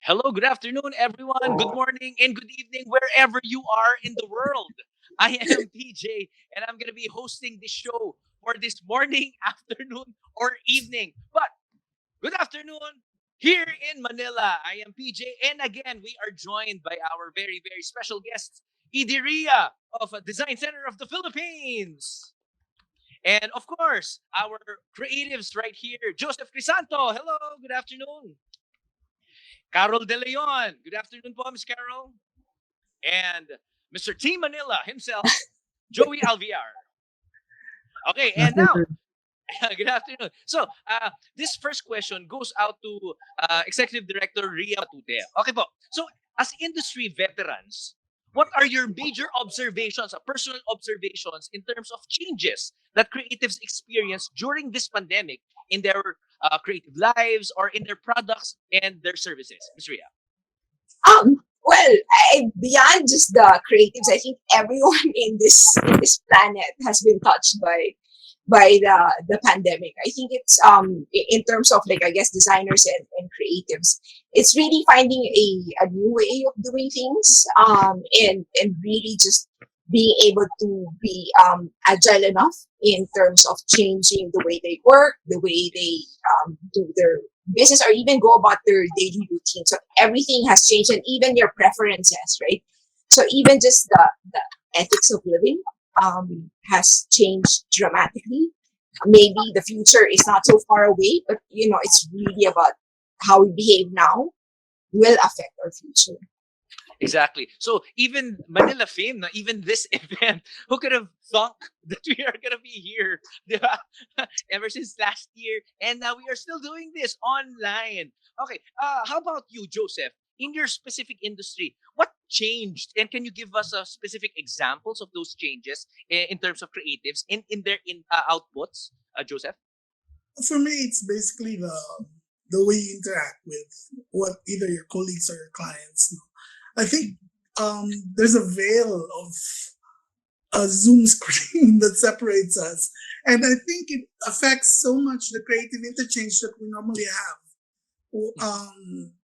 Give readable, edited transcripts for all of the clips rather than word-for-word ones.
Hello, good afternoon, everyone. Good morning and good evening, wherever you are in the world. I am PJ, and I'm going to be hosting this show for this morning, afternoon, or evening. But good afternoon here in Manila. I am PJ, and again, we are joined by our very, very special guest, Idiria of Design Center of the Philippines. And of course, our creatives right here, Joseph Crisanto. Hello, good afternoon. Carol De Leon. Good afternoon po, Miss Carol. And Mr. T Manila himself, Joey Alviar. Okay, and now Good afternoon. So, this first question goes out to Executive Director Ria Matute. Okay po. So, as industry veterans, what are your major observations, personal observations in terms of changes that creatives experience during this pandemic in their creative lives or in their products and their services? Ms. Ria. Well, beyond just the creatives, I think everyone in this planet has been touched by the pandemic. I think it's in terms of, like, I guess, designers and creatives, it's really finding a new way of doing things, and really just being able to be agile enough in terms of changing the way they work, the way they do their business, or even go about their daily routine. So everything has changed, and even your preferences, right? So even just the ethics of living has changed dramatically. Maybe the future is not so far away, but it's really about how we behave now will affect our future. Exactly. So even Manila Fame, na even this event, who could have thunk that we are gonna be here, di ba? Ever since last year, and now we are still doing this online. Okay. How about you, Joseph? In your specific industry, what changed, and can you give us specific examples of those changes in terms of creatives in their outputs, Joseph? For me, it's basically the way you interact with what either your colleagues or your clients. I think there's a veil of a Zoom screen that separates us, and I think it affects so much the creative interchange that we normally have,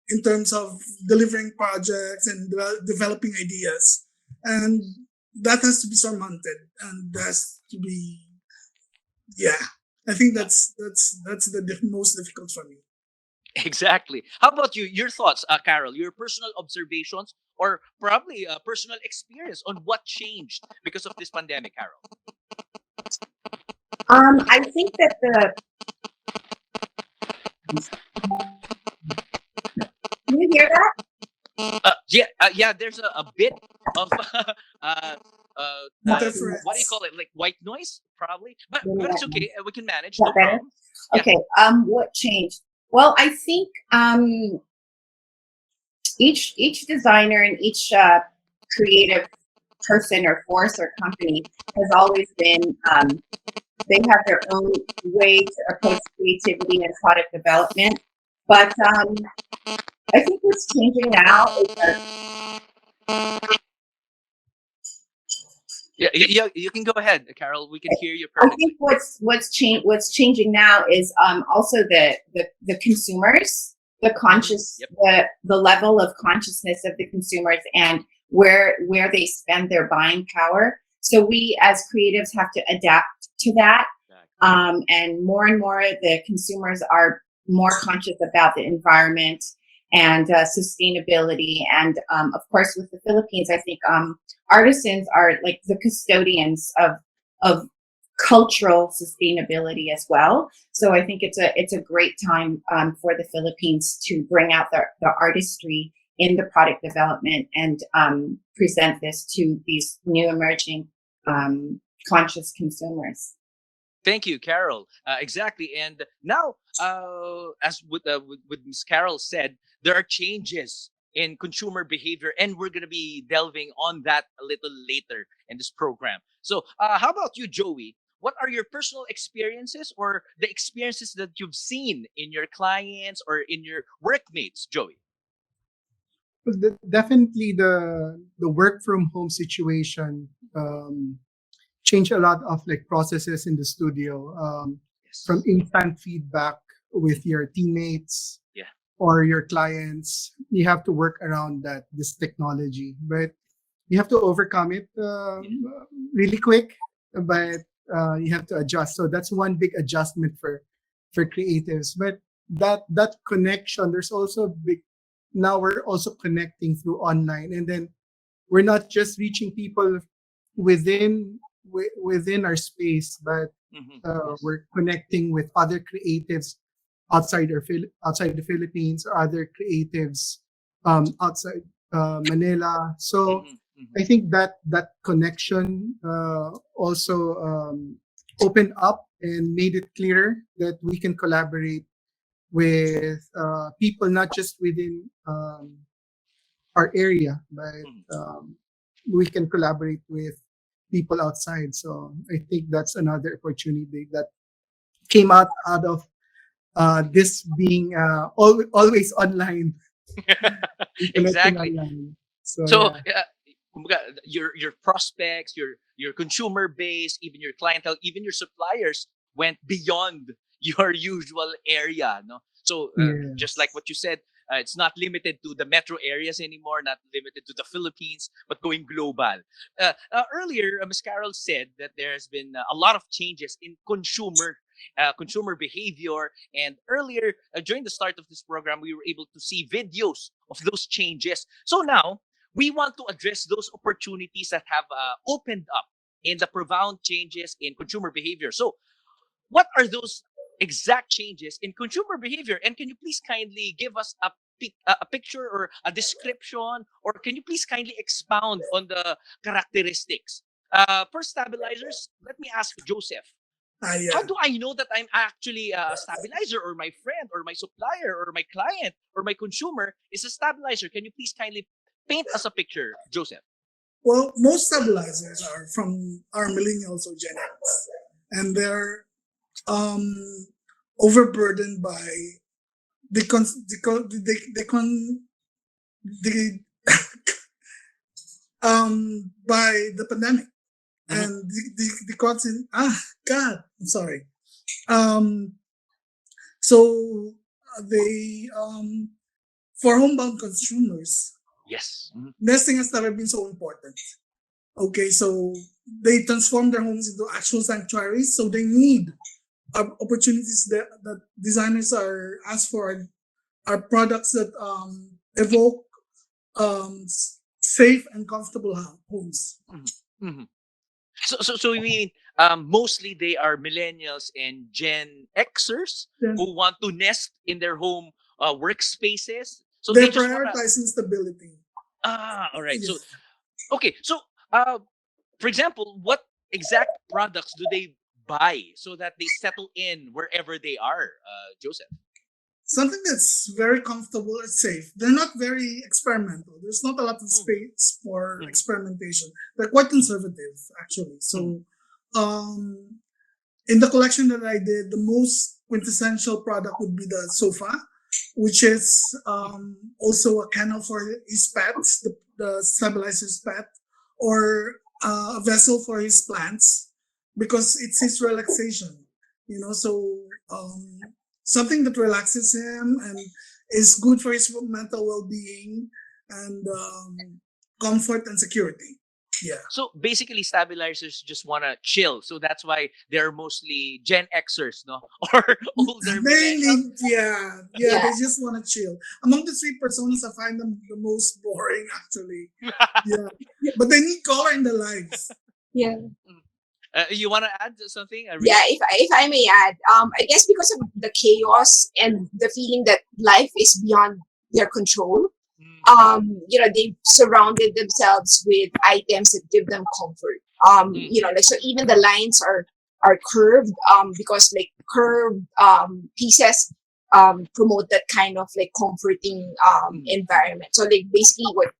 in terms of delivering projects and developing ideas, and that has to be surmounted, and has to be, yeah. I think that's the most difficult for me. Exactly. How about you? Your thoughts, Carol? Your personal observations, or probably a personal experience on what changed because of this pandemic, Carol? I think that the can you hear that? Yeah. There's a bit of uh, what do you Interference. call it? Like white noise, probably. But it's Is okay. We can manage. that No better? problem. Yeah. Okay. What changed? Well, I think each designer and each creative person or force or company has always been they have their own way to approach creativity and product development. But I think what's changing now is that Yeah. You can go ahead, Carol. We can hear you I think perfectly. what's changing now is also the consumers, the Hmm. conscious Yep. the level of consciousness of the consumers and where they spend their buying power. So we as creatives have to adapt to that, Exactly. and more the consumers are more conscious about the environment and sustainability. And of course, with the Philippines, I think artisans are like the custodians of cultural sustainability as well. So I think it's a great time for the Philippines to bring out the artistry in the product development and present this to these new emerging conscious consumers. Thank you, Carol. Exactly. And now, as with Miss Carol said, there are changes in consumer behavior, and we're going to be delving on that a little later in this program. So, how about you, Joey? What are your personal experiences or the experiences that you've seen in your clients or in your workmates, Joey? Well, definitely the work from home situation changed a lot of like processes in the studio, from Yes. instant feedback with your teammates Yeah. or your clients. You have to work around that this technology, but you have to overcome it Yeah. really quick. But you have to adjust. So that's one big adjustment for creatives. But that connection, there's also big. Now we're also connecting through online, and then we're not just reaching people within our space, but Yes. we're connecting with other creatives outside the Philippines, or other creatives outside Manila. So Hmm. I think that connection also opened up and made it clear that we can collaborate with people not just within our area, but Mhm. we can collaborate with people outside. So I think that's another opportunity that came out of this being always online, connecting Exactly. online. So So, yeah, kumbaga, your prospects, your consumer base, even your clientele, even your suppliers went beyond your usual area, no? So, just like yes, what you said, it's not limited to the metro areas anymore, not limited to the Philippines, but going global. Earlier, Ms. Carol said that there has been a lot of changes in consumer behavior. And earlier, during the start of this program, we were able to see videos of those changes. So now we want to address those opportunities that have opened up in the profound changes in consumer behavior. So, what are those exact changes in consumer behavior? And can you please kindly give us a picture or a description, or can you please kindly expound on the characteristics? For stabilizers, let me ask Joseph. How Yeah. do I know that I'm actually a stabilizer, or my friend or my supplier or my client or my consumer is a stabilizer? Can you please kindly paint us a picture, Joseph? Well, most stabilizers are millennials or Gen X, and they're um, overburdened by the con the con the by the pandemic Mhm. and the constant God, I'm sorry. Um, so they for homebound consumers, Yes. Mhm. nesting has never been so important. Okay, so they transform their homes into actual sanctuaries. So they need opportunities that designers are asked for are products that evoke safe and comfortable homes. Mhm. Mhm. So we mean mostly they are millennials and Gen Xers Then who want to nest in their home workspaces. So they they're just wanna prioritizing stability. all right. So Yes. okay. So uh, for example, what exact products do they buy so that they settle in wherever they are, Joseph? Something that's very comfortable and safe. They're not very experimental. There's not a lot of Mhm. space for Mhm. experimentation. They're quite Mhm. conservative, actually. Mhm. So, um, in the collection that I did, the most quintessential product would be the sofa, which is also a kennel for his pets, the stabilizer's pet, or a vessel for his plants, because it's his relaxation. So something that relaxes him and is good for his mental well-being and comfort and security. Yeah. So basically, stabilizers just wanna chill. So that's why they're mostly Gen Xers, no, or older They millennials. need, yeah, Yeah. they just want to chill. Among the three personas, I find them the most boring, actually. Yeah, but they need color in their lives. Yeah. You wanna add something, Ria? Yeah, if I may add, I guess because of the chaos and the feeling that life is beyond their control, Mm, they surrounded themselves with items that give them comfort. mm, Like, so even the lines are curved, because like curved pieces promote that kind of like comforting mm, mm, environment. So like basically what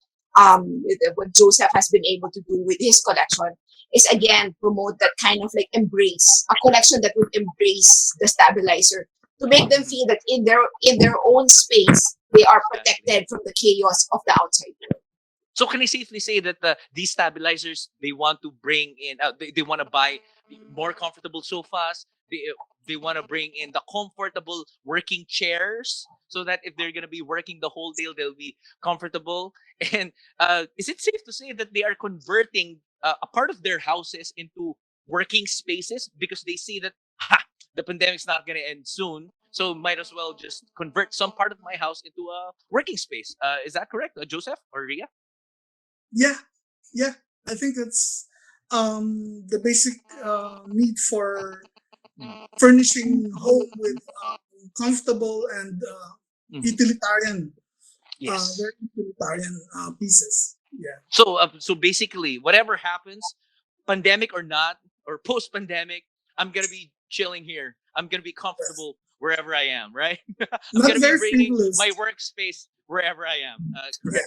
Joseph has been able to do with his collection is again promote that kind of like embrace a collection that would embrace the stabilizer to make them mhm. feel that in their own space they are Exactly. protected from the chaos of the outside world. So can I safely say that these stabilizers they want to bring in, they want to buy more comfortable sofas. They want to bring in the comfortable working chairs so that if they're gonna be working the whole day, they'll be comfortable. And is it safe to say that they are converting a part of their houses into working spaces because they see that the pandemic's not gonna end soon, so might as well just convert some part of my house into a working space. Is that correct, Joseph or Ria? Yeah, yeah. I think that's the basic need for Mm. furnishing home with comfortable and Mhm. utilitarian, Yes. very utilitarian pieces. Yeah. So basically, whatever happens, pandemic or not, or post pandemic, I'm gonna be chilling here. I'm gonna be comfortable wherever I am, right? I'm Not gonna be very bringing frivolous. my workspace wherever I am.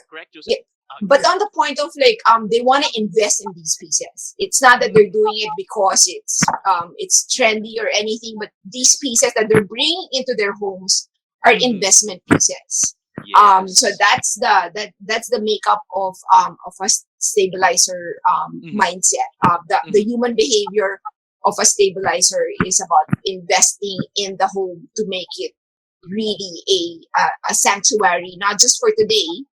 Correct, Joseph? Yeah. But on the point of like they want to invest in these pieces. It's not that they're doing it because it's trendy or anything, but these pieces that they're bringing into their homes are Mhm. investment pieces. Yes. So that's the makeup of a stabilizer Mhm. mindset. The human behavior of a stabilizer is about investing in the home to make it really a sanctuary, not just for today,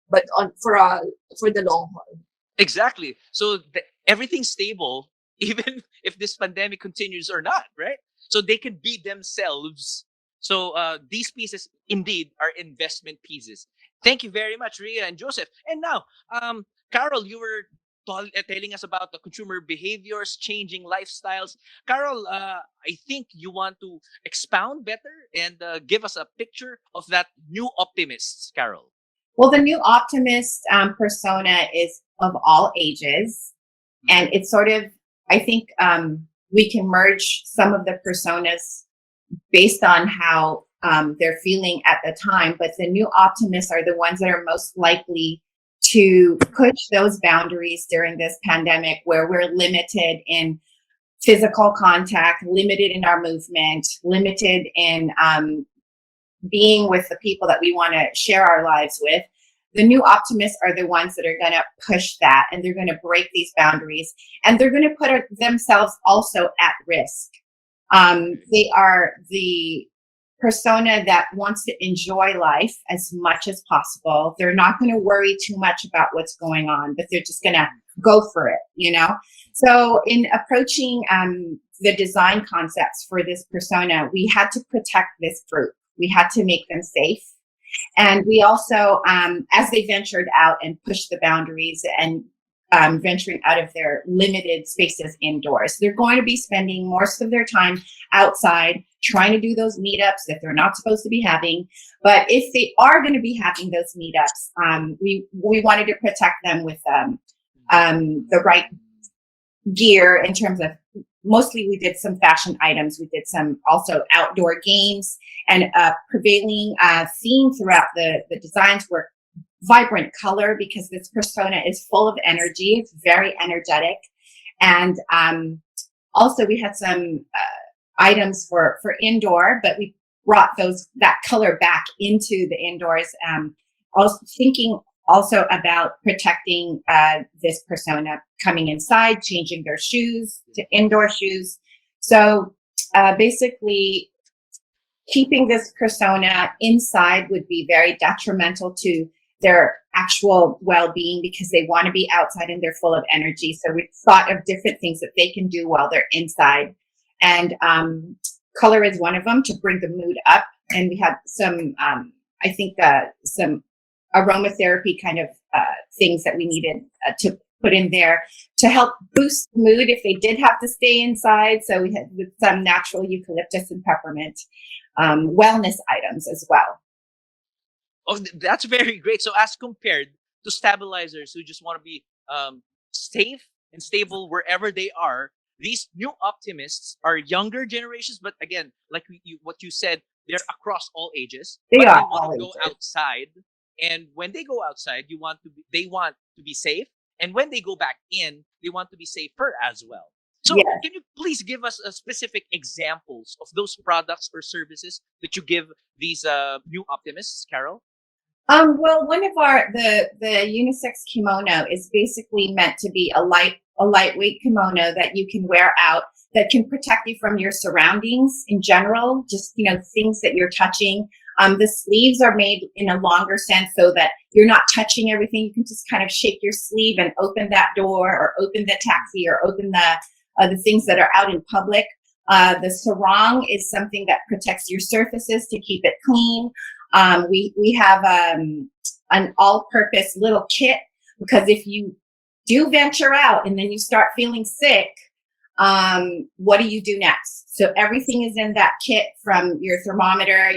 but for the long haul. Exactly. So everything's stable, even if this pandemic continues or not, right? So they can be themselves. So these pieces indeed are investment pieces. Thank you very much, Ria and Joseph. And now, Carol, you were telling us about the consumer behaviors, changing lifestyles. Carol, I think you want to expound better and give us a picture of that new optimists, Carol. Well, the new optimist persona is of all ages, and it's sort of, I think, we can merge some of the personas based on how they're feeling at the time. But the new optimists are the ones that are most likely to push those boundaries during this pandemic, where we're limited in physical contact, limited in our movement, limited in being with the people that we want to share our lives with. The new optimists are the ones that are going to push that, and they're going to break these boundaries, and they're going to put themselves also at risk. They are the persona that wants to enjoy life as much as possible. They're not going to worry too much about what's going on, but they're just going to go for it, you know? So in approaching the design concepts for this persona, we had to protect this group. We had to make them safe. And we also, as they ventured out and pushed the boundaries and venturing out of their limited spaces indoors, they're going to be spending most of their time outside trying to do those meetups that they're not supposed to be having. But if they are going to be having those meetups, we wanted to protect them with the right gear in terms of, mostly we did some fashion items. We did some also outdoor games, and prevailing theme throughout the designs were vibrant color, because this persona is full of energy. It's very energetic. And also we had some items for indoor, but we brought that color back into the indoors. Also thinking also about protecting this persona coming inside, changing their shoes to indoor shoes. So basically, keeping this persona inside would be very detrimental to their actual well-being, because they want to be outside and they're full of energy. So we thought of different things that they can do while they're inside. And color is one of them, to bring the mood up. And we had some, I think, some aromatherapy kind of things that we needed to put in there to help boost the mood if they did have to stay inside. So we had with some natural eucalyptus and peppermint wellness items as well. Oh, that's very great. So as compared to stabilizers who just want to be safe and stable wherever they are, these new optimists are younger generations, but again, like what you said, they're across all ages. They but are they want all to go ages. outside, and when they go outside, they want to be safe, and when they go back in, they want to be safer as well. So, Yes. can you please give us specific examples of those products or services that you give these new optimists, Carol? Well, one of the unisex kimono is basically meant to be a lightweight kimono that you can wear out, that can protect you from your surroundings in general, just, things that you're touching. The sleeves are made in a longer sense so that you're not touching everything. You can just kind of shake your sleeve and open that door, or open the taxi, or open the things that are out in public. The sarong is something that protects your surfaces to keep it clean. We have an all-purpose little kit, because if you do venture out and then you start feeling sick, what do you do next? So everything is in that kit, from your thermometer,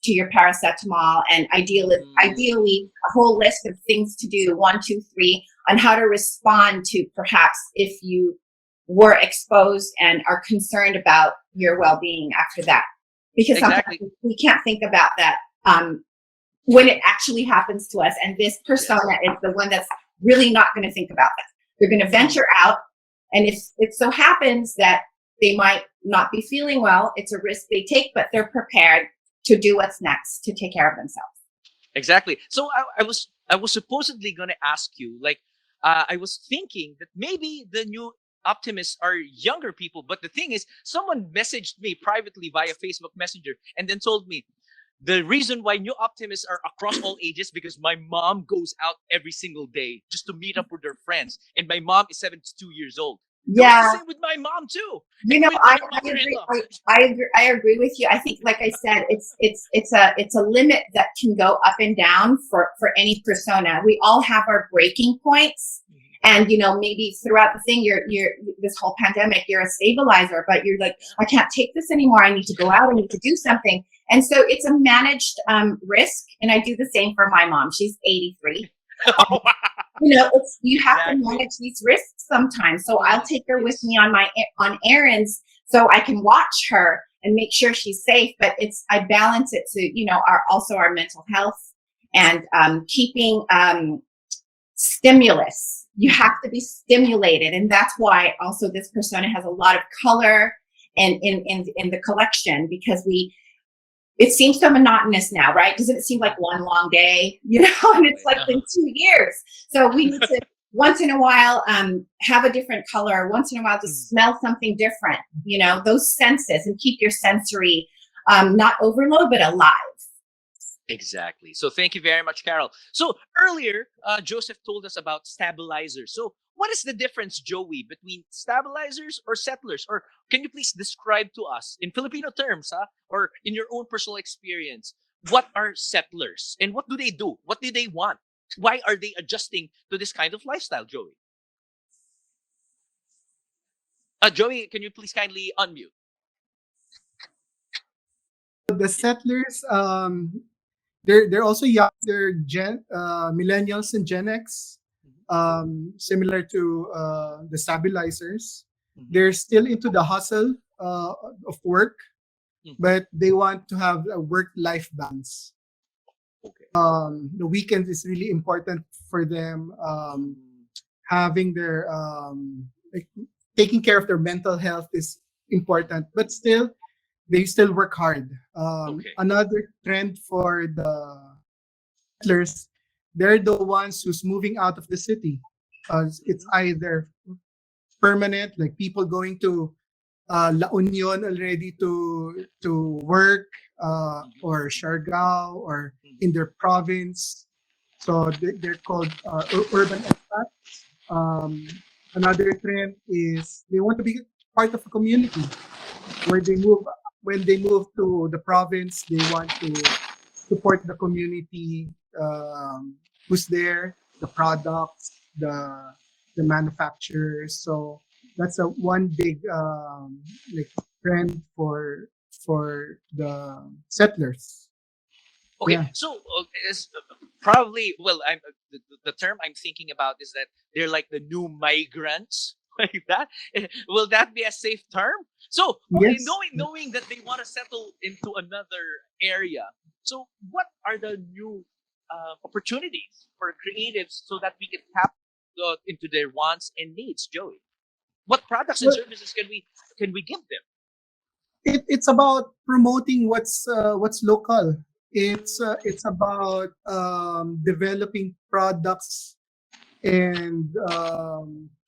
to your paracetamol, and ideally a whole list of things to do, 1, 2, 3, on how to respond to perhaps if you were exposed and are concerned about your well-being after that. Because Exactly. sometimes we can't think about that when it actually happens to us. And this persona is the one that's really not going to think about that. They're going to venture out. And if it so happens that they might not be feeling well, it's a risk they take, but they're prepared to do what's next to take care of themselves. Exactly. So I was supposedly going to ask you, like, I was thinking that maybe the new optimists are younger people, but the thing is, someone messaged me privately via Facebook Messenger and then told me the reason why new optimists are across all ages because my mom goes out every single day just to meet up with her friends, and my mom is 72 years old. It was Yeah. the same with my mom too. You And know, with I my agree. mother-in-law. I agree with you. I think, like I said, it's a limit that can go up and down for any persona. We all have our breaking points, and you know, maybe throughout the thing, you're this whole pandemic, you're a stabilizer, but you're like, I can't take this anymore. I need to go out. I need to do something. And so it's a managed risk, and I do the same for my mom. She's 83. Oh, wow. You know, you have Exactly. to manage these risks sometimes. So I'll take her with me on errands so I can watch her and make sure she's safe. But I balance it to, you know, our mental health and keeping stimulus. You have to be stimulated, and that's why also this persona has a lot of color and in the collection, because it seems so monotonous now, right? Doesn't it seem like one long day, you know? And it's like been 2 years. So we need to once in a while have a different color. Once in a while, just smell something different. You know, those senses, and keep your sensory not overload but alive. Exactly. So thank you very much, Carol. So earlier, Joseph told us about stabilizers. So what is the difference, Joey, between stabilizers or settlers? Or can you please describe to us in Filipino terms, or in your own personal experience, what are settlers and what do they do? What do they want? Why are they adjusting to this kind of lifestyle, Joey? Joey, can you please kindly unmute? The settlers, they're also young. They're millennials and Gen X, similar to the stabilizers. Mhm. They're still into the hustle of work, Mhm. but they want to have a work-life balance. Okay. The weekend is really important for them. Having their like, taking care of their mental health is important, but still they still work hard. Okay. Another trend for the settlers, they're the ones who's moving out of the city. It's either permanent, like people going to La Union already to work, or Siargao, or in their province. So they're called urban expats. Another trend is they want to be part of a community where they move. When they move to the province, they want to support the community who's there, the products, the manufacturers. So that's a one big like trend for the settlers. Okay, Yeah. so it's probably, well, the term I'm thinking about is that they're like the new migrants, like that. Will that be a safe term? So, okay, Yes. knowing that they want to settle into another area, so what are the new opportunities for creatives so that we can tap into their wants and needs, Joey? What products and Well, services can we give them? it's about promoting what's local. It's about developing products and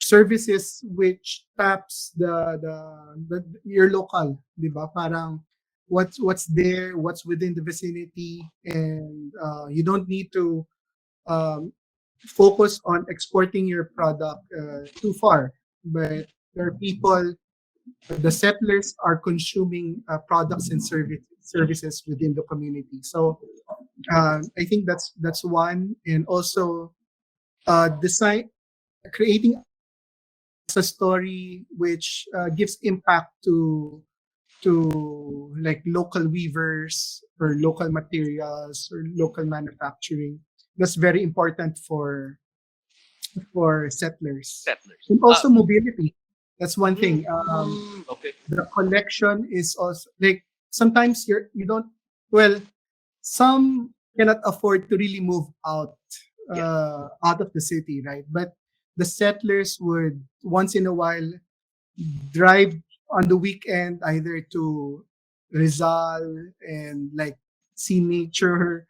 services which taps the your local, di ba? Parang what's there, what's within the vicinity, and you don't need to um, focus on exporting your product too far. But there are people, the settlers are consuming products and services within the community. So I think that's one, and also design creating a story which gives impact to like local weavers or local materials or local manufacturing. That's very important for settlers, Settlers. and also mobility. That's one thing. Okay. The collection is also like sometimes you don't, well, some cannot afford to really move out of the city, right? But the settlers would once in a while drive on the weekend either to Rizal and like see nature,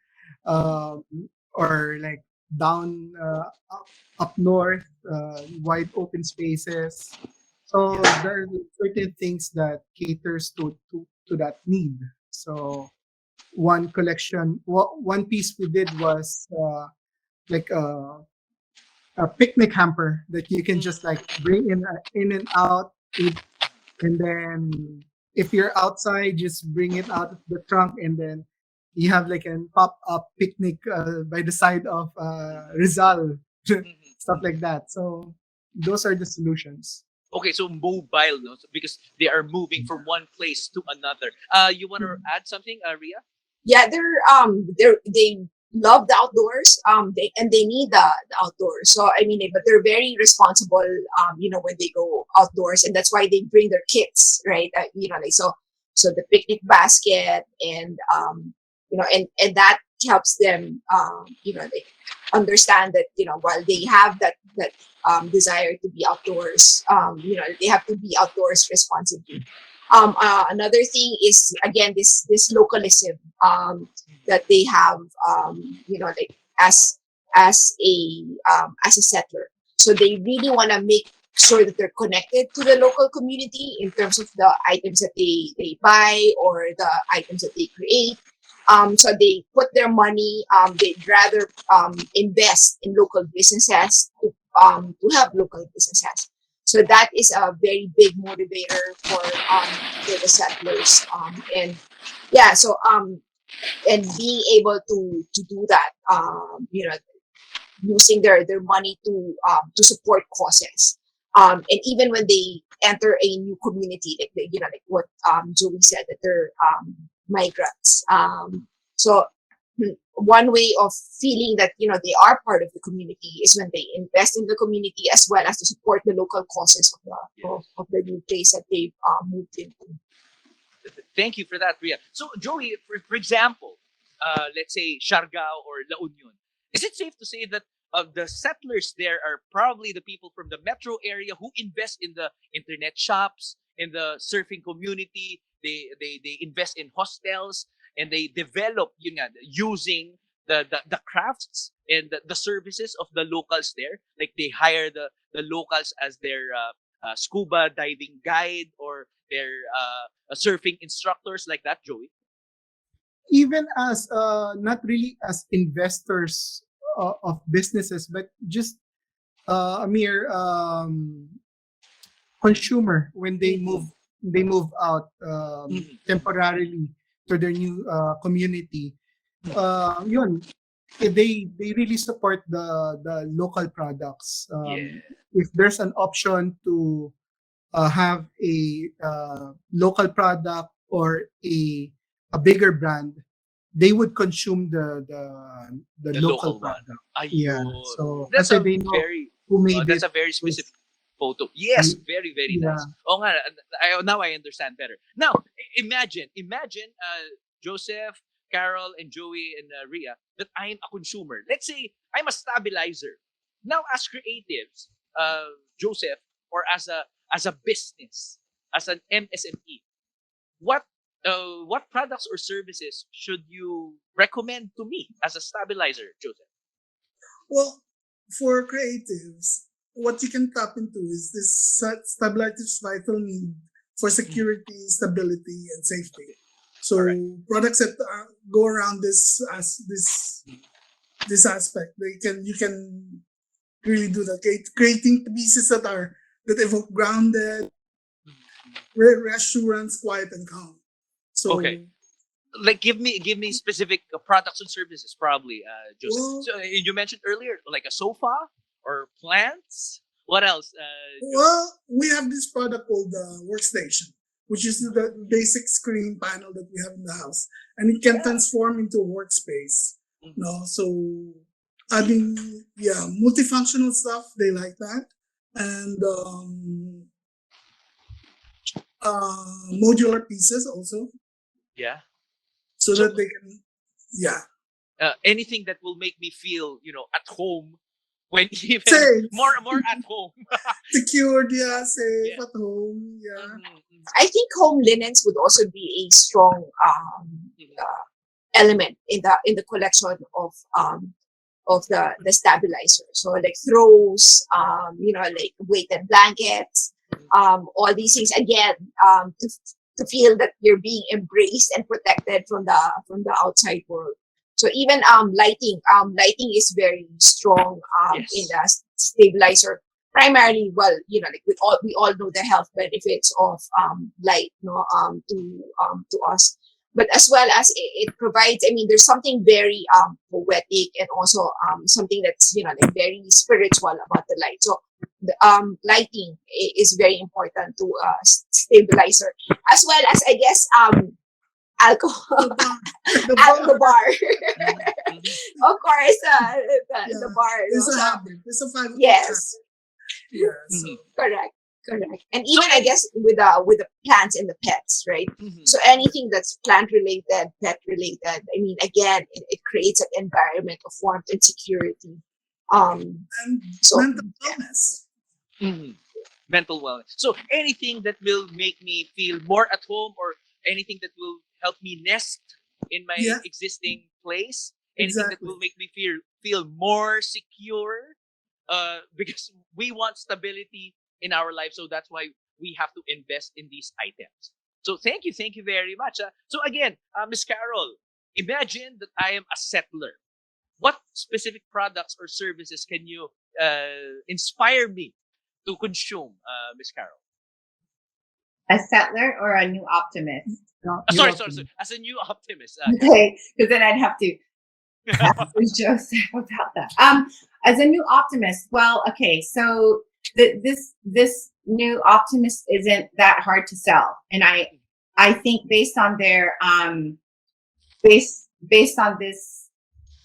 um, or like down up north, wide open spaces. So there are certain things that caters to that need. So one piece we did was like a picnic hamper that you can just like bring in and out it, and then if you're outside just bring it out of the trunk, and then you have like a pop-up picnic by the side of Rizal, Mhm. stuff like that. So those are the solutions. Okay, so mobile, no? So because they are moving from one place to another. You want to add something, Ria? Yeah, they love the outdoors. They need the outdoors. So I mean, but they're very responsible. When they go outdoors, and that's why they bring their kits, right? Like so the picnic basket, and and that helps them they understand that while they have that desire to be outdoors, they have to be outdoors responsibly. Another thing is again this localism that they have, like as as a settler. So they really want to make sure that they're connected to the local community in terms of the items that they buy or the items that they create. So they put their money. They'd rather invest in local businesses to help local businesses. So that is a very big motivator for the settlers. And yeah, so and being able to do that, using their money to support causes. And even when they enter a new community, like what Joey said, that they're migrants. So one way of feeling that they are part of the community is when they invest in the community as well as to support the local causes of the new place that they've moved into. Thank you for that, Ria. So, Joey, for example, let's say Siargao or La Union, is it safe to say that the settlers there are probably the people from the metro area who invest in the internet shops, in the surfing community? They invest in hostels and they develop using the crafts and the services of the locals there. Like they hire the locals as their scuba diving guide or their surfing instructors like that, Joey. Even as not really as investors of businesses, but just a mere consumer when they move out Mhm. temporarily to their new community. Yun, they really support the local products. Yeah. If there's an option to have a local product or a bigger brand, they would consume the The local local one. product. Yeah. Ayun. So That's kasi a they know very who made that's it. a very specific Is, photo. Yes, very very yeah. nice. Oh nga, now I understand better. Now, imagine Joseph, Carol and Joey and Ria that I am a consumer. Let's say I'm a stabilizer. Now as creatives, Joseph, or as a business, as an MSME, what what products or services should you recommend to me as a stabilizer, Joseph? Well, for creatives, what you can tap into is this stabilizer's vital need for Mhm. security, stability, and safety. Okay. All right. So products that go around this as Mhm. this aspect, you can really do that. Creating pieces that evoke grounded, Mhm. reassurance, quiet, and calm. Okay. So, Like give me specific products and services, probably, Joseph. well, So you mentioned earlier, like a sofa or plants. What else, Joseph? Well, we have this product called the workstation, which is the basic screen panel that we have in the house, and it can Yeah. transform into a workspace. Mhm. No, so adding multifunctional stuff. They like that, and modular pieces also, Yeah. so So that they can, yeah. anything that will make me feel, at home, when even Safe, more at home. secured, yeah, safe Yeah. at home, yeah. Mhm, mhm, I think home linens would also be a strong mhm. element in the collection of the stabilizer. So like throws, like weighted blankets, all these things again, to feel that you're being embraced and protected from the outside world. So even lighting is very strong in Yes. the stabilizer. Primarily, well, like we all know the health benefits of light, to us, but as well as it provides, I mean, there's something very poetic and also something that's like very spiritual about the light. So the lighting is very important to stabilizer, as well as I guess alcohol The bar, the at the bar, bar. Mhm, mhm. Of course, the yeah. bar, It's a so habit. It's a 5 o'clock habit. yes. Yeah, so Mhm. Correct, correct. And So even I guess with the plants and the pets, right? mhm. So anything that's plant related, pet related, I mean, again, it creates an environment of warmth and security. and So mental wellness. Mhm. Mental wellness. So anything that will make me feel more at home, or anything that will help me nest in my Yeah, existing place, anything that exactly. will make me feel more secure, because we want stability in our life, so that's why we have to invest in these items. So thank you very much. So again, Miss Carol, imagine that I am a settler. What specific products or services can you inspire me to consume, Miss Carol? A settler or a new optimist? No, new Sorry. optimist. As a new optimist, Carol. Okay, because then I'd have to ask Joseph about that. As a new optimist, well, okay, so this new optimist isn't that hard to sell, and I think based on this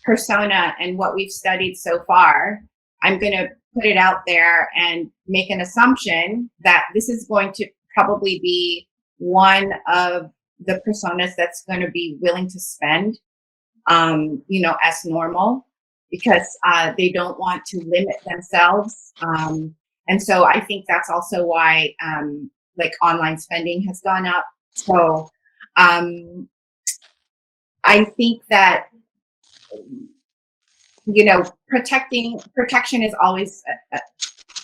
persona and what we've studied so far, I'm going to put it out there and make an assumption that this is going to probably be one of the personas that's going to be willing to spend, as normal, because they don't want to limit themselves. And so I think that's also why like online spending has gone up. So um, I think that protection is always a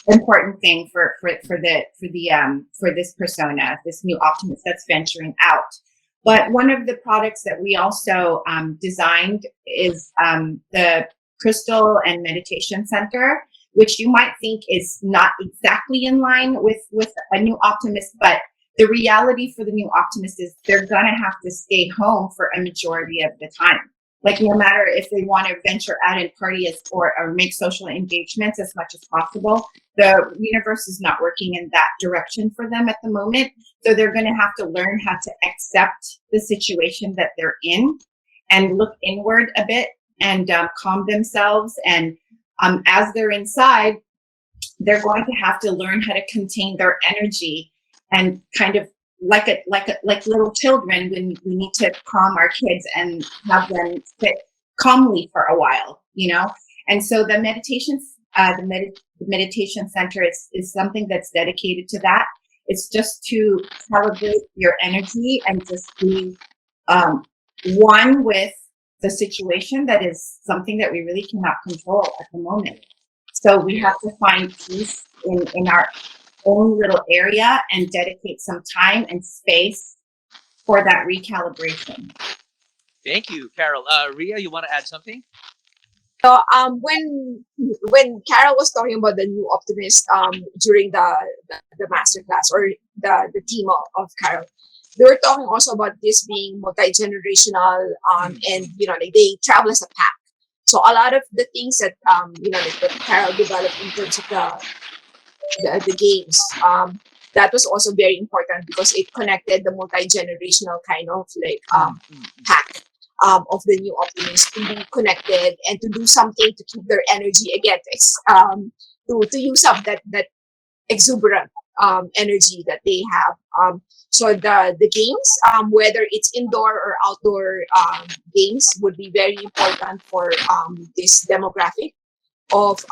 important thing for this persona, this new optimist that's venturing out. But one of the products that we also designed is the Crystal and Meditation Center, which you might think is not exactly in line with a new optimist, but the reality for the new optimist is they're gonna have to stay home for a majority of the time. Like no matter if they want to venture out and party or make social engagements as much as possible, the universe is not working in that direction for them at the moment. So they're going to have to learn how to accept the situation that they're in and look inward a bit and calm themselves. And as they're inside, they're going to have to learn how to contain their energy and kind of like little children when we need to calm our kids and have them sit calmly for a while, And so the the meditation center is something that's dedicated to that. It's just to calibrate your energy and just be one with the situation that is something that we really cannot control at the moment. So we have to find peace in our own little area and dedicate some time and space for that recalibration. Thank you, Carol. Ria, you want to add something? So when Carol was talking about the new optimist during the master class, or the team of Carol, they were talking also about this being multi-generational, and like they travel as a pack. So a lot of the things that like that Carol developed in terms of the games, that was also very important because it connected the multi-generational kind of like pack of the new optimists to be connected and to do something to keep their energy again, to use up that exuberant energy that they have. So the games, whether it's indoor or outdoor games, would be very important for this demographic of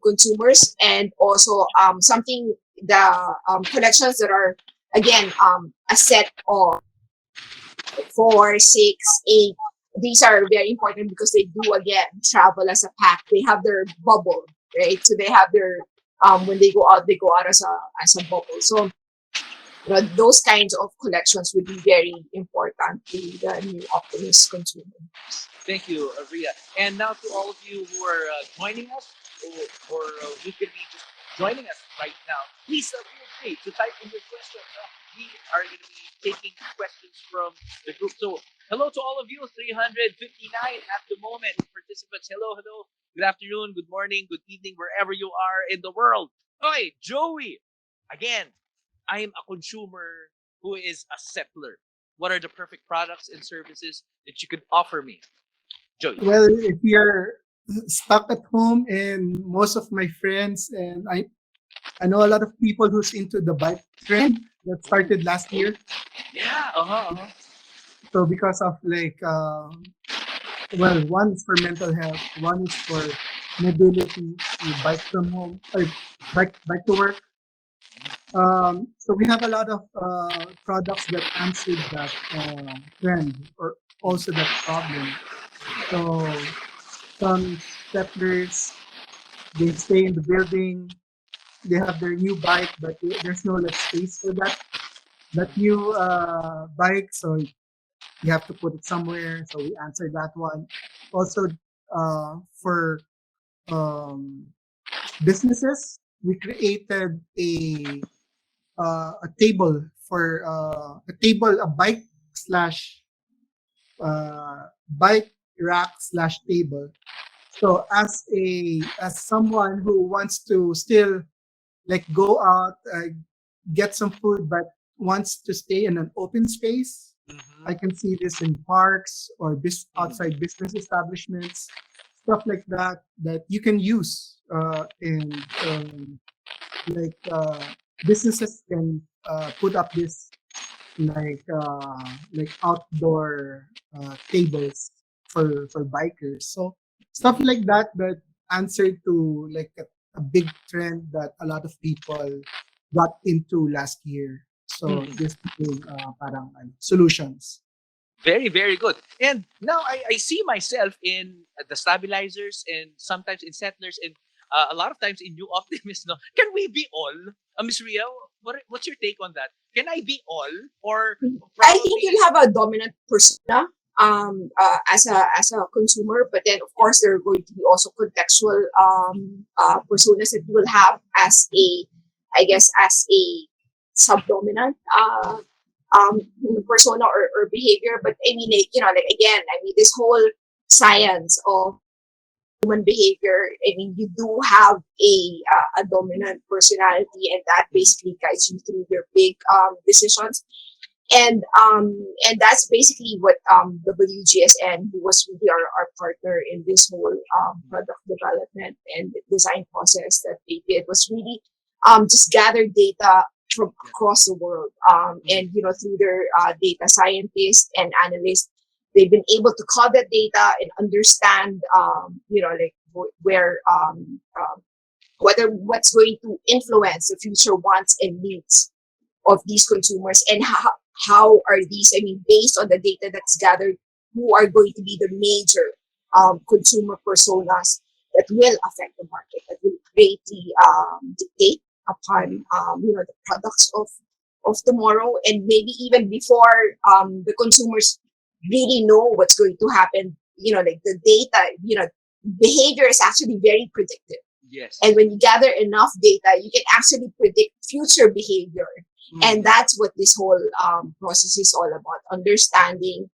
consumers, and also something the collections that are again a set of 4, 6, 8. These are very important because they do again travel as a pack. They have their bubble, right? So they have their when they go out as a bubble. So those kinds of collections would be very important to the new Optimus consumer. Thank you, Ria. And now to all of you who are joining us, or who's going to be just joining us right now, please feel free to type in your questions. We are going to be taking questions from the group. So, hello to all of you, 359 at the moment participants. Hello, hello. Good afternoon, good morning, good evening, wherever you are in the world. Oi, Joey. Again, I am a consumer who is a settler. What are the perfect products and services that you could offer me? Joey. Well, if you're stuck at home, and most of my friends and I know a lot of people who's into the bike trend that started last year. Yeah, uh-huh. So because of like well, one is for mental health, one is for mobility, you bike from home or bike to work. So we have a lot of products that answered that trend or also that problem. So some settlers, they stay in the building, they have their new bike, but there's no like space for that new bike, so you have to put it somewhere. So we answered that one. Also, for um, businesses, we created a table for a bike slash bike rack slash table. So as someone who wants to still like go out, get some food, but wants to stay in an open space, I Mm-hmm. can see this in parks or outside business establishments, stuff like that that you can use in like businesses can put up this like outdoor tables for bikers. So stuff like that that answered to like a big trend that a lot of people got into last year. So Mm-hmm. this became parang solutions. Very, very good. And now I see myself in the stabilizers and sometimes in settlers and a lot of times in New Optimist. No, can we be all? Miss Ria, what's your take on that? Can I be all, or I think probably? you'll have a dominant persona as a consumer, but then of course there are going to be also contextual personas that you will have as a, I guess, as a subdominant persona or behavior. But I mean, like, like again, I mean, this whole science of human behavior. I mean, you do have a dominant personality, and that basically guides you through your big decisions. And that's basically what WGSN, who was really our partner in this whole product development and design process that they did, was really just gather data from across the world. And through their data scientists and analysts, they've been able to call that data and understand, like where what's going to influence the future wants and needs of these consumers, and how are these, I mean, based on the data that's gathered, who are going to be the major consumer personas that will affect the market, that will greatly dictate upon the products of tomorrow, and maybe even before the consumers really know what's going to happen. Like the data, behavior is actually very predictive, Yes. and when you gather enough data, you can actually predict future behavior. And that's what this whole process is all about: understanding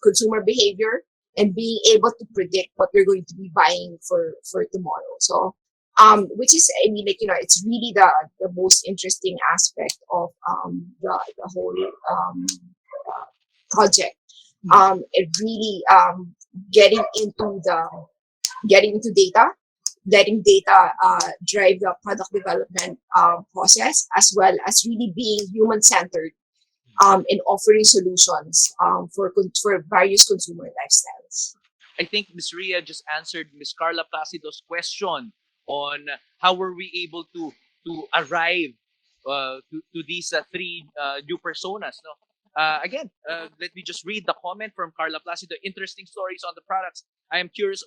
consumer behavior and being able to predict what they're going to be buying for tomorrow. So, which is, I mean, like, it's really the most interesting aspect of the whole project. It really getting into data, letting data drive the product development process, as well as really being human centered in offering solutions for various consumer lifestyles. I think Miss Ria just answered Miss Carla Placido's question on how were we able to arrive to these three new personas. No, let me just read the comment from Carla Placido. Interesting stories on the products. I am curious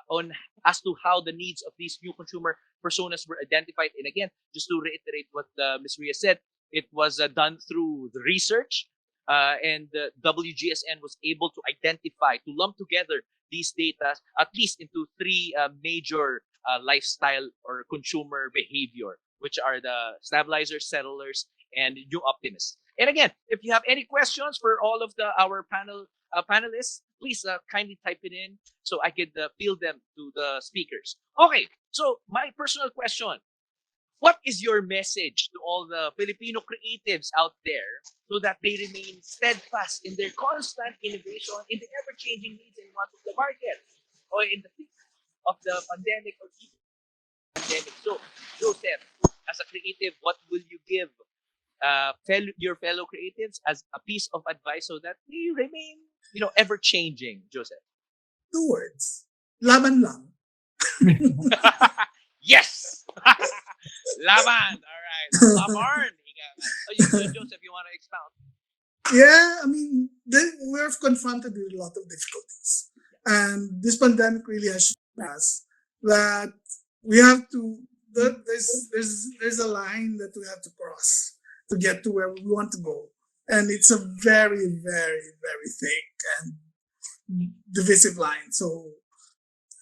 on as to how the needs of these new consumer personas were identified. And again, just to reiterate what Ms. Ria said, it was done through the research, and WGSN was able to identify, to lump together these data at least into three major lifestyle or consumer behavior, which are the stabilizers, settlers, and new optimists. And again, if you have any questions for all of our panelists, please kindly type it in so I could field them to the speakers. Okay, so my personal question: what is your message to all the Filipino creatives out there so that they remain steadfast in their constant innovation in the ever-changing needs and wants of the market, or in the thick of the pandemic or even pandemic? So, Joseph, as a creative, what will you give your fellow creatives as a piece of advice so that they remain, ever changing, Joseph? 2 words. Laban lang. Yes. Laban. All right. Laban. Joseph, you want to expound? Yeah, I mean, we're confronted with a lot of difficulties. And this pandemic really has shown us that we have to, there's a line that we have to cross to get to where we want to go. And it's a very, very, very thick and divisive line. So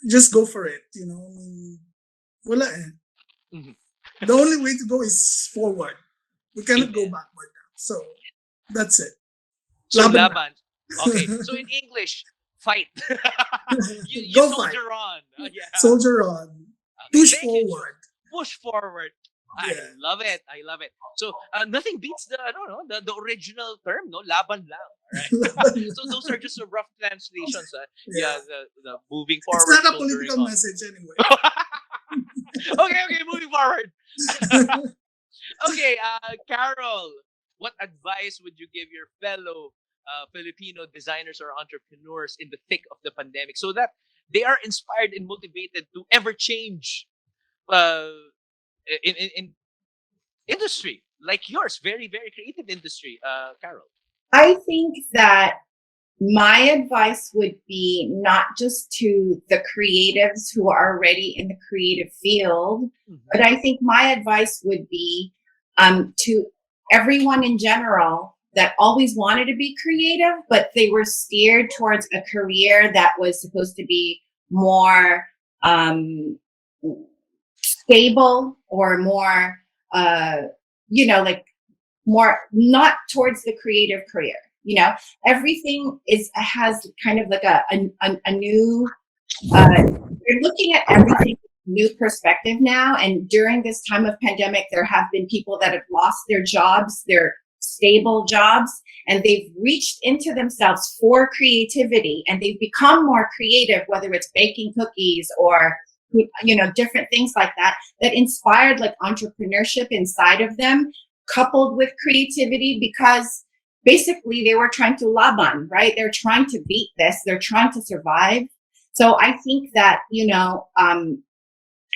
just go for it, I mean, wala eh. Mhm. The only way to go is forward. We cannot go Amen. backward now. So that's it. So Laban lang. Laban. Okay. So in English, fight. you Go fight. soldier on. Yeah. Soldier on. Okay, Push thank you, forward. Push forward. I Yeah. love it. I love it. So nothing beats the original term, no? Laban lang. All right. So those are just a rough translations. Yeah, the moving It's forward, not a soldiering political on. message anyway. Okay, moving forward. Okay, Carol, what advice would you give your fellow Filipino designers or entrepreneurs in the thick of the pandemic so that they are inspired and motivated to ever change uh, in industry like yours, very, very creative industry, Carol? I think that my advice would be not just to the creatives who are already in the creative field, but I think my advice would be to everyone in general that always wanted to be creative, but they were steered towards a career that was supposed to be more stable or more, like more not towards the creative career. Everything has kind of like a new. You're looking at everything new perspective now, and during this time of pandemic, there have been people that have lost their jobs, their stable jobs, and they've reached into themselves for creativity, and they've become more creative, whether it's baking cookies or different things like that inspired like entrepreneurship inside of them, coupled with creativity, because basically they were trying to laban, right? They're trying to beat this, they're trying to survive. So I think that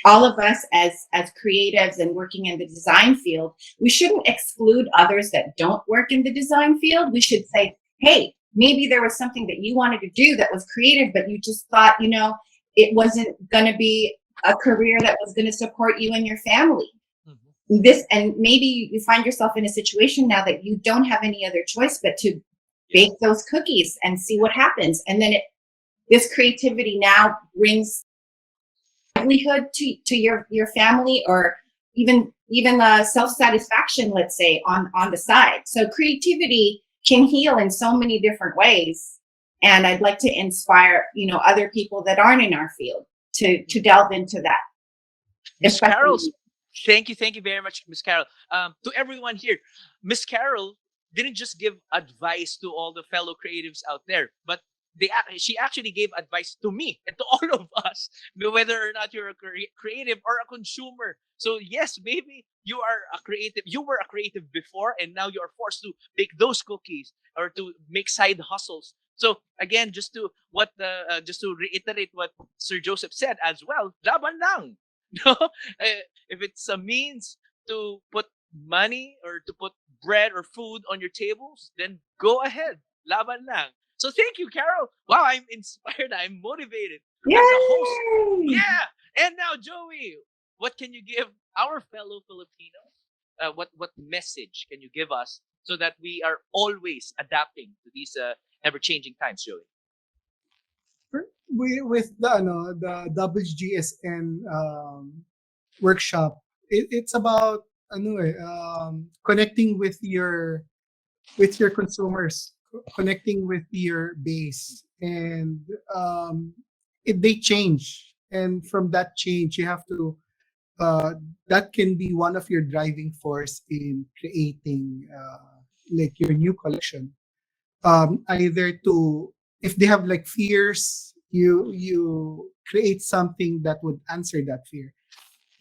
all of us as creatives and working in the design field, we shouldn't exclude others that don't work in the design field. We should say, hey, maybe there was something that you wanted to do that was creative, but you just thought it wasn't going to be a career that was going to support you and your family. And maybe you find yourself in a situation now that you don't have any other choice but to bake those cookies and see what happens. And then this creativity now brings livelihood to your family, or even self-satisfaction, let's say, on the side. So creativity can heal in so many different ways. And I'd like to inspire, other people that aren't in our field to delve into that. Miss Carol, thank you very much, Miss Carol. To everyone here, Miss Carol didn't just give advice to all the fellow creatives out there, but she actually gave advice to me and to all of us, whether or not you're a creative or a consumer. So yes, maybe you are a creative. You were a creative before, and now you are forced to bake those cookies or to make side hustles. So again, just to reiterate what Sir Joseph said as well, laban lang. No, if it's a means to put money or to put bread or food on your tables, then go ahead, laban lang. So thank you, Carol. Wow, I'm inspired. I'm motivated as a host. Yay! Yeah. And now, Joey, what can you give our fellow Filipinos? What message can you give us so that we are always adapting to these ever changing times, Joey? With the WGSN workshop, it's about connecting with your consumers, connecting with your base, and they change, and from that change, you have to that can be one of your driving force in creating like your new collection. Either to, if they have like fears, you create something that would answer that fear.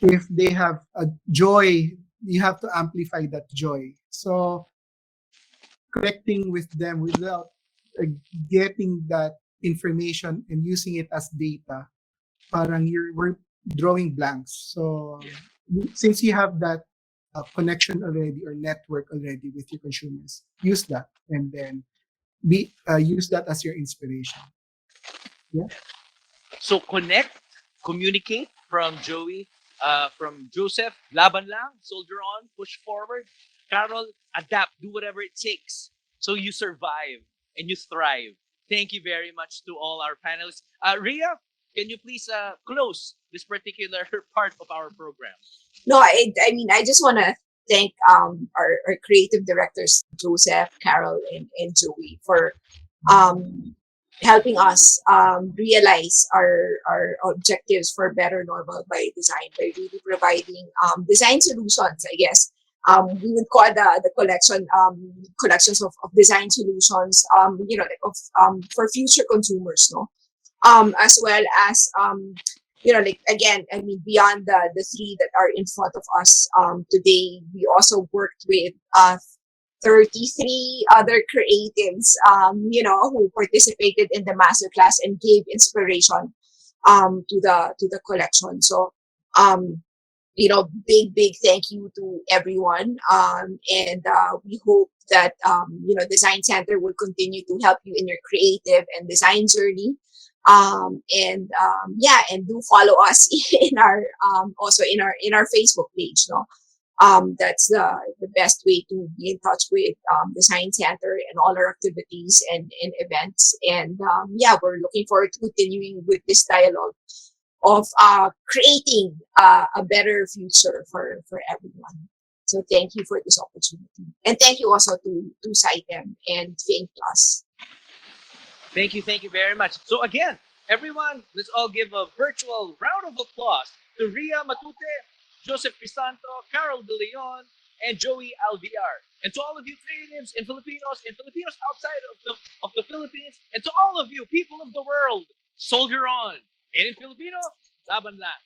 If they have a joy, you have to amplify that joy. So connecting with them without uh, getting that information and using it as data, parang we're drawing blanks. So since you have that connection already or network already with your consumers, use that, and then use that as your inspiration. Yeah. So connect, communicate from Joey, from Joseph, laban lang, soldier on, push forward. Carol, adapt, do whatever it takes so you survive and you thrive. Thank you very much to all our panelists. Ria, can you please close this particular part of our program? No, I mean, I just want to thank our creative directors, Joseph, Carol, and Joey, for um, helping us realize our objectives for better normal by design by really providing design solutions, I guess. We would call the collection collections of design solutions, like of for future consumers, no, as well as like again, I mean, beyond the three that are in front of us today, we also worked with 33 other creatives, who participated in the masterclass and gave inspiration to the collection. So, big thank you to everyone, and we hope that Design Center will continue to help you in your creative and design journey. And do follow us in our also in our Facebook page, no. That's the best way to be in touch with the Science Center and all our activities and events. And we're looking forward to continuing with this dialogue of creating a better future for everyone. So thank you for this opportunity. And thank you also to Saitem and Fame Plus. Thank you very much. So again, everyone, let's all give a virtual round of applause to Ria Matute, Joseph Crisanto, Carol De Leon, and Joey Alviar. And to all of you creatives and Filipinos outside of the Philippines, and to all of you people of the world, soldier on. And in Filipino, laban lang.